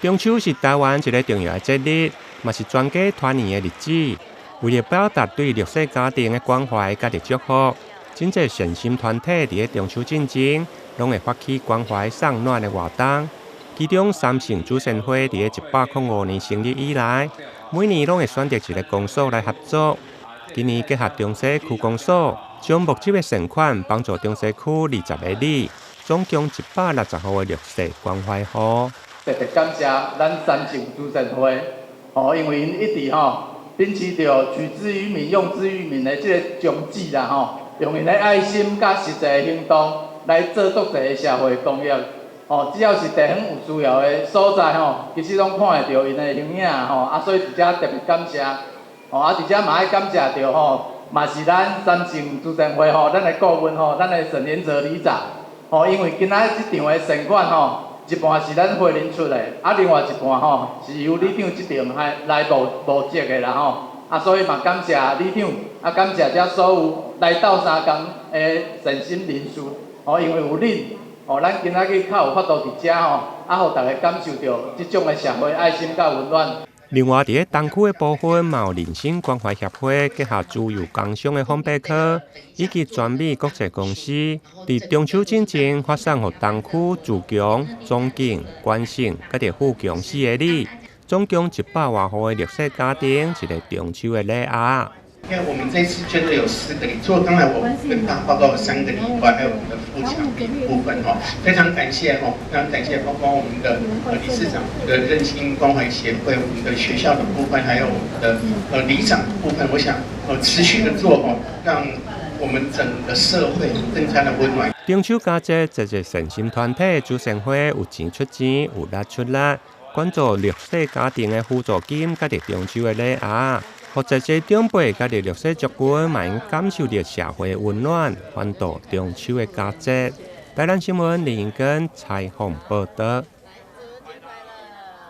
中秋是台湾一个重要的节日，也是全家团圆的日子。为了表达对弱势家庭的关怀甲祝福，真侪善心团体伫中秋进前，拢会发起关怀送暖的活动。其中，三圣祖先会伫105年成立以来，每年拢会选择一个公所来合作。今年结合中西区公所，将募集的善款帮助中西区20个里，总共160户的弱势关怀户。特别感谢咱三圣祖先会，因为因一直秉持着取之于民、用之于民的这个宗旨啦，用因的爱心甲实际的行动来做各地的社会公益。只要是地方有需要的所在其实拢看会到因的形影所以伫遮特别感谢。伫遮嘛爱感谢着嘛是咱三圣祖先会咱的顾问咱的沈连泽里长因为今仔这场的善款一半是咱会人出的，另外一半是由里长这边来募集的啦所以嘛感谢里长，感谢遮所有来到三工的善心人士因为有恁咱今仔日较有法度伫遮互大家感受到这种的社会爱心甲温暖。另外，伫东区的部分，嘛有人心关怀协会结合自由工商的烘焙科以及全美国际公司，伫中秋之前发送予东区自强、中景、关省甲伫富强4个里，总共100多户的弱势家庭一个中秋的礼盒。因为我们这次捐的有4个里，除了刚才我跟大家报告的3个里以外，还有我们的富强里部分非常感谢非常感谢，包括我们的理事长的韧心关怀协会，我们的学校的部分，还有我们的里长的部分，我想持续的做让我们整个社会更加的温暖。中秋佳节，这些善心团体祖先会有钱出钱，有力出力，关注弱势家庭的辅助金，甲伫中秋的礼盒。或者这长辈甲伫弱势族群，嘛应感受到社会的温暖，欢度中秋的佳节。台南新闻林英根采访报道。